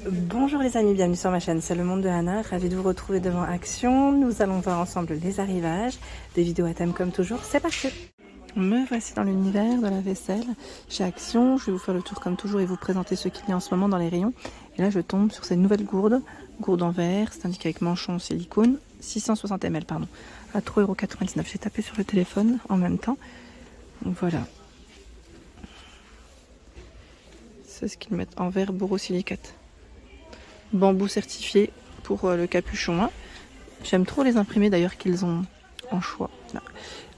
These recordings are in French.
Bonjour les amis, bienvenue sur ma chaîne, c'est le monde de Anna, ravie de vous retrouver devant Action. Nous allons voir ensemble les arrivages, des vidéos à thème comme toujours, c'est parti. Me voici dans l'univers de la vaisselle chez Action. Je vais vous faire le tour comme toujours et vous présenter ce qu'il y a en ce moment dans les rayons. Et là je tombe sur ces nouvelles gourdes en verre, c'est indiqué avec manchon en silicone, 660 ml pardon, à 3,99 €. J'ai tapé sur le téléphone en même temps, donc voilà. C'est ce qu'ils mettent en verre borosilicate. Bambou certifié pour le capuchon. Hein. J'aime trop les imprimés d'ailleurs qu'ils ont en choix. Là.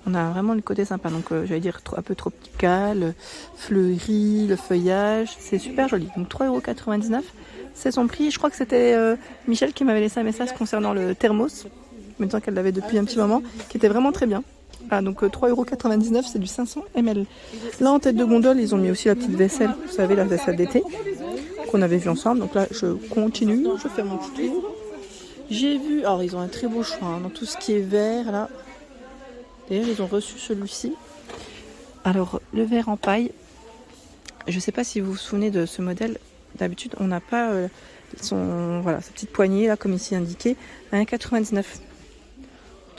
On a vraiment le côté sympa, donc j'allais dire un peu tropical, fleuri, le feuillage, c'est super joli. Donc 3,99 €, c'est son prix. Je crois que c'était Michel qui m'avait laissé un message concernant le thermos, me disant qu'elle l'avait depuis un petit moment, qui était vraiment très bien. Ah, donc 3,99 €, c'est du 500 ml. Là en tête de gondole, ils ont mis aussi la petite vaisselle, vous savez, la vaisselle d'été qu'on avait vu ensemble. Donc là je continue, je fais mon petit tour. J'ai vu, alors ils ont un très beau choix hein, dans tout ce qui est verre là. D'ailleurs ils ont reçu celui-ci. Alors le verre en paille, je ne sais pas si vous vous souvenez de ce modèle. D'habitude on n'a pas voilà, sa petite poignée là comme ici indiqué à 1,99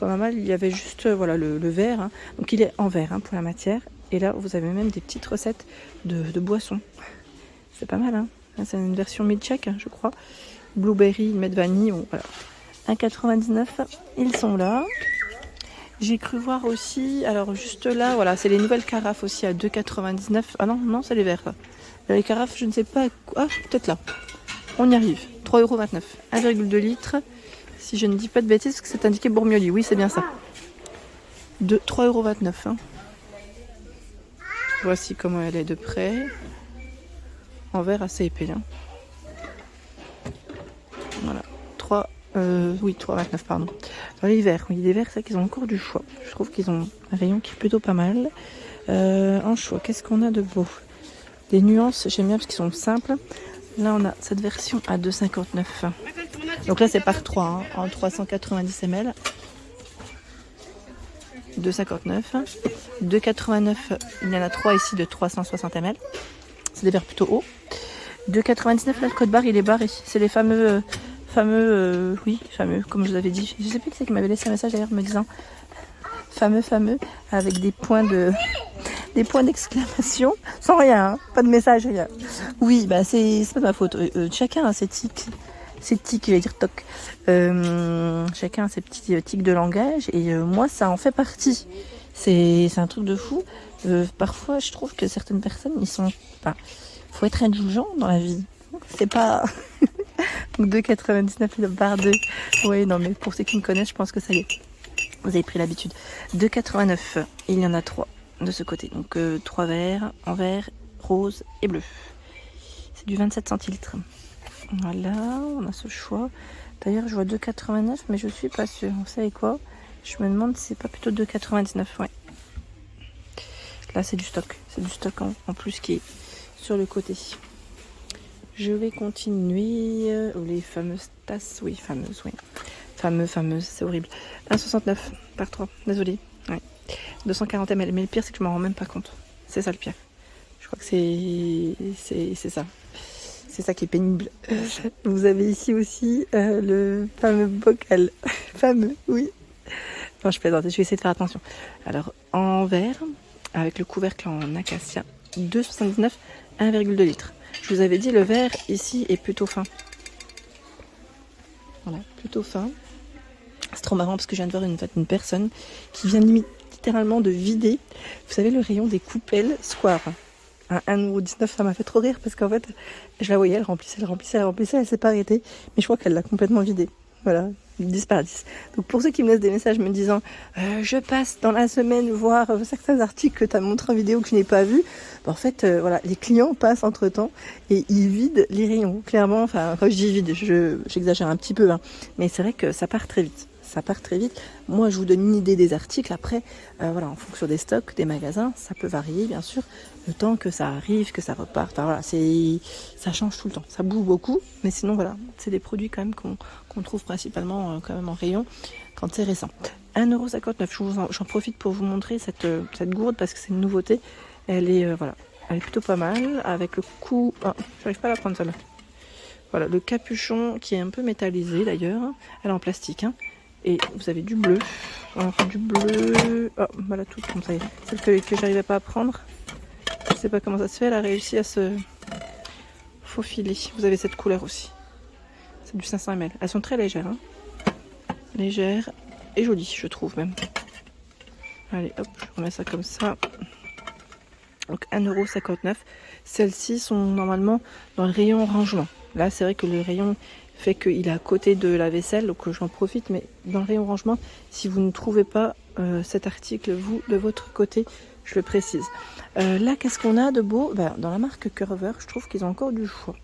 €. En normal il y avait juste voilà le verre, hein. Donc il est en verre hein, pour la matière. Et là vous avez même des petites recettes de boissons. C'est pas mal hein. C'est une version milkshake, je crois. Blueberry, ils mettent vanille. Bon, voilà. 1,99 €. Ils sont là. J'ai cru voir aussi. Alors, juste là, voilà, c'est les nouvelles carafes aussi à 2,99 €. Ah non, c'est les verres. Les carafes, je ne sais pas. Ah, peut-être là. On y arrive. 3,29 €. 1,2 litres. Si je ne dis pas de bêtises, parce que c'est indiqué Bourmioli. Oui, c'est bien ça. 3,29 €. Hein. Voici comment elle est de près. En verre assez épais. Hein. Voilà. 3,29 €, pardon. Dans les verres, oui, les verres, c'est qu'ils ont encore du choix. Je trouve qu'ils ont un rayon qui est plutôt pas mal. En choix, qu'est-ce qu'on a de beau? Des nuances, j'aime bien parce qu'ils sont simples. Là, on a cette version à 2,59 €. Donc là, c'est par 3, hein, en 390 ml. 2,59 €. 2,89 €, il y en a 3 ici de 360 ml. C'est des verres plutôt hauts. 2,99 €, là, le code barre, il est barré. C'est les fameux, comme je vous avais dit. Je sais plus qui c'est qui m'avait laissé un message d'ailleurs me disant fameux, avec des points d'exclamation, sans rien, hein, pas de message, rien. Oui, bah c'est pas de ma faute. Chacun a ses tics, je vais dire toc. Chacun a ses petits tics de langage et moi, ça en fait partie. C'est un truc de fou. Parfois, je trouve que certaines personnes, ils sont pas. Faut être indulgent dans la vie. C'est pas. Donc 2,99 € barre 2. Oui, non, mais pour ceux qui me connaissent, je pense que ça y est. Vous avez pris l'habitude. 2,89 €. Il y en a 3 de ce côté. Donc 3 verres en vert, rose et bleu. C'est du 27 centilitres. Voilà, on a ce choix. D'ailleurs, je vois 2,89 €, mais je suis pas sûre. Vous savez quoi? Je me demande si c'est pas plutôt 2,99 €. Ouais. Là, c'est du stock. C'est du stock en plus qui est sur le côté. Je vais continuer. Les fameuses tasses. Oui, fameuses, oui. Fameuses, c'est horrible. 1,69 € par 3. Désolée. Ouais. 240 ml. Mais le pire, c'est que je m'en rends même pas compte. C'est ça le pire. Je crois que c'est ça. C'est ça qui est pénible. Vous avez ici aussi le fameux bocal. Fameux, oui. Non, je plaisante. Je vais essayer de faire attention. Alors, en verre, avec le couvercle en acacia, 2,79 €, 1,2 litres. Je vous avais dit, le verre ici est plutôt fin. Voilà, plutôt fin. C'est trop marrant parce que je viens de voir une personne qui vient littéralement de vider, vous savez, le rayon des coupelles Square. À 1,19 €, ça m'a fait trop rire parce qu'en fait, je la voyais, elle remplissait, elle s'est pas arrêtée. Mais je crois qu'elle l'a complètement vidée. Voilà, 10 par 10. Donc pour ceux qui me laissent des messages me disant je passe dans la semaine voir certains articles que tu as montré en vidéo que je n'ai pas vu, en fait voilà, les clients passent entre temps et ils vident les rayons. Clairement, enfin quand je dis vide, j'exagère un petit peu, hein, mais c'est vrai que ça part très vite. Moi, je vous donne une idée des articles. Après, voilà, en fonction des stocks, des magasins, ça peut varier, bien sûr. Le temps que ça arrive, que ça reparte. Enfin, voilà, ça change tout le temps. Ça bouge beaucoup. Mais sinon, voilà, c'est des produits quand même qu'on trouve principalement quand même en rayon quand c'est récent. 1,59 €. J'en profite pour vous montrer cette gourde parce que c'est une nouveauté. Elle est, voilà, elle est plutôt pas mal. Avec le coup... Ah, j'arrive pas à la prendre celle-là. Voilà, le capuchon qui est un peu métallisé d'ailleurs. Elle est en plastique. Hein. Et vous avez du bleu. Alors, du bleu. Oh, voilà, tout comme ça. Celle que j'arrivais pas à prendre. Je sais pas comment ça se fait. Elle a réussi à se faufiler. Vous avez cette couleur aussi. C'est du 500 ml. Elles sont très légères. Hein. Légères et jolies, je trouve même. Allez, hop, je remets ça comme ça. Donc 1,59 €. Celles-ci sont normalement dans le rayon rangement. Là, c'est vrai que le rayon fait qu'il est à côté de la vaisselle, donc j'en profite. Mais dans le rayon rangement, si vous ne trouvez pas cet article, vous, de votre côté, je le précise. Là, qu'est-ce qu'on a de beau? Dans la marque Curver, je trouve qu'ils ont encore du choix.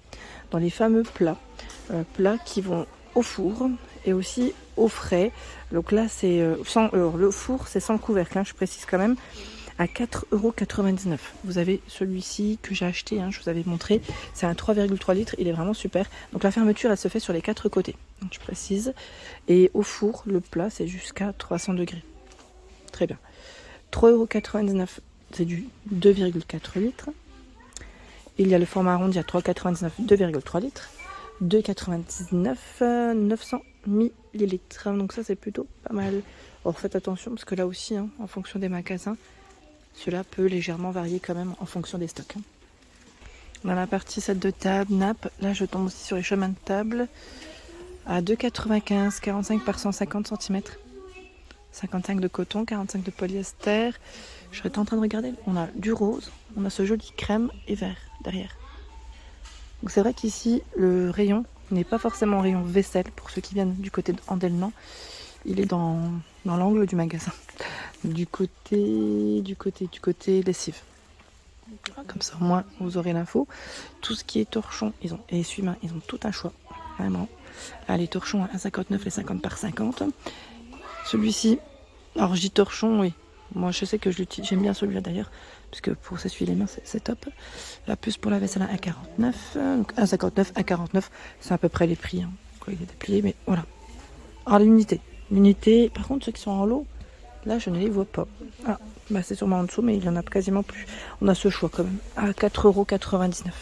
Dans les fameux plats. Plats qui vont au four et aussi au frais. Donc là, c'est sans le four, c'est sans le couvercle, hein, je précise quand même. À 4,99 €. Vous avez celui-ci que j'ai acheté, hein, je vous avais montré. C'est un 3,3 litres, il est vraiment super. Donc la fermeture, elle se fait sur les 4 côtés. Donc je précise. Et au four, le plat, c'est jusqu'à 300 degrés. Très bien. 3,99 €, c'est du 2,4 litres. Il y a le format arrondi à 3,99 €, 2,3 litres. 2,99 €, 900 millilitres. Donc ça, c'est plutôt pas mal. Alors faites attention, parce que là aussi, hein, en fonction des magasins, cela peut légèrement varier quand même en fonction des stocks. Dans la partie set de table, nappe, là je tombe aussi sur les chemins de table à 2,95 €, 45 par 150 cm. 55 de coton, 45 de polyester. Je serais en train de regarder, on a du rose, on a ce joli crème et vert derrière. Donc c'est vrai qu'ici, le rayon n'est pas forcément rayon vaisselle pour ceux qui viennent du côté d'Andelnan. Il est dans l'angle du magasin. Du côté lessive. Comme ça, au moins, vous aurez l'info. Tout ce qui est torchon, et essuie-main, ils ont tout un choix. Vraiment. Là, les torchons à 1,59 €, les 50 par 50. Celui-ci, alors je dis torchon, oui. Moi, je sais que je l'utilise. J'aime bien celui-là d'ailleurs, parce que pour s'essuyer les mains, c'est top. La puce pour la vaisselle à 1,49 €. Donc 1,59 €, 1,49 €, c'est à peu près les prix. Hein. Quoi, il est déplié, mais voilà. Alors, l'unité. L'unité, par contre, ceux qui sont en lot, là, je ne les vois pas. Ah, c'est sûrement en dessous, mais il n'y en a quasiment plus. On a ce choix quand même. À 4,99 €.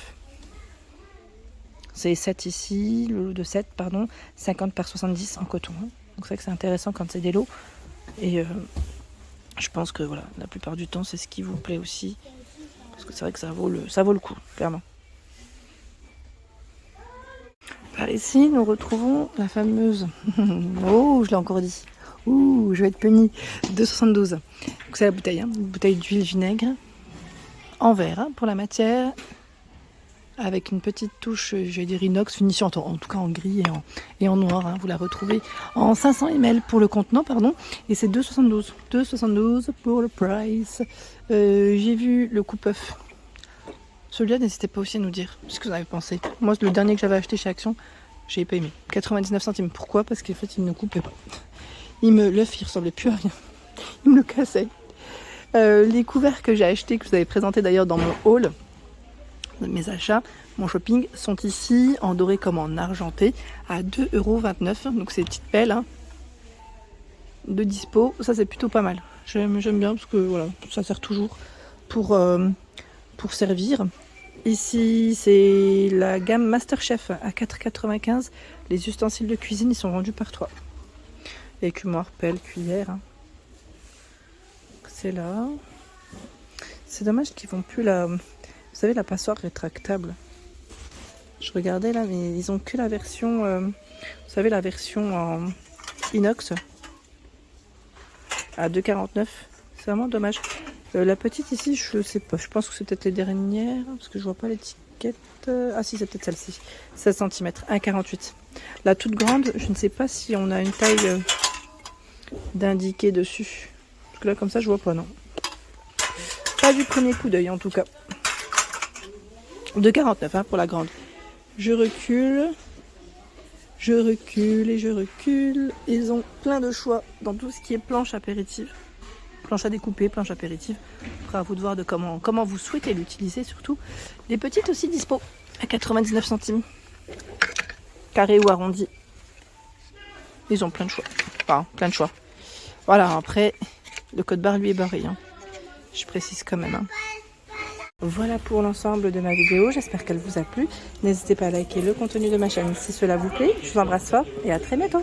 C'est 7 ici, le lot de 7, pardon. 50 par 70 en coton. Hein. Donc c'est vrai que c'est intéressant quand c'est des lots. Et je pense que voilà, la plupart du temps, c'est ce qui vous plaît aussi. Parce que c'est vrai que ça vaut le coup, clairement. Par ici, nous retrouvons la fameuse... Oh, je l'ai encore dit. Ouh, je vais être punie. 2,72 €. Donc c'est la bouteille, hein, une bouteille d'huile vinaigre en verre, hein, pour la matière, avec une petite touche, je vais dire inox, finition en tout cas en gris et en noir. Hein. Vous la retrouvez en 500 ml pour le contenant, pardon, et c'est 2,72 €. 2,72 € pour le price. J'ai vu le coupe-œuf. Celui-là, n'hésitez pas aussi à nous dire ce que vous avez pensé. Moi, le dernier que j'avais acheté chez Action, j'ai pas aimé. 99 centimes. Pourquoi? Parce qu'en fait, il ne coupait pas. L'œuf, il ressemblait plus à rien. Il me le cassait. Les couverts que j'ai achetés, que vous avez présentés d'ailleurs dans mon haul, mes achats, mon shopping, sont ici en doré comme en argenté à 2,29 €. Donc c'est des petites pelles, hein, de dispo. Ça, c'est plutôt pas mal. J'aime bien parce que voilà, ça sert toujours pour servir. Ici, c'est la gamme Masterchef à 4,95 €. Les ustensiles de cuisine, ils sont vendus par 3. Écumoire, pelle, cuillère. Hein. C'est là. C'est dommage qu'ils font plus la... Vous savez, la passoire rétractable. Je regardais là, mais ils ont que la version... vous savez, la version en inox à 2,49 €. C'est vraiment dommage. La petite ici, je sais pas. Je pense que c'est peut-être les dernières, parce que je vois pas l'étiquette. Ah si, c'est peut-être celle-ci. 16 cm, 1,48 €. La toute grande, je ne sais pas si on a une taille d'indiquer dessus. Parce que là, comme ça, je vois pas, non. Pas du premier coup d'œil, en tout cas. 2,49 € hein, pour la grande. Je recule et je recule. Ils ont plein de choix dans tout ce qui est planche apéritive. Planche à découper, planche apéritive. Après, à vous de voir de comment vous souhaitez l'utiliser, surtout. Les petites aussi dispo à 99 centimes. Carré ou arrondi. Ils ont plein de choix. Enfin, plein de choix. Voilà, après, le code barre lui est barré. Hein. Je précise quand même. Hein. Voilà pour l'ensemble de ma vidéo, j'espère qu'elle vous a plu. N'hésitez pas à liker le contenu de ma chaîne si cela vous plaît. Je vous embrasse fort et à très bientôt.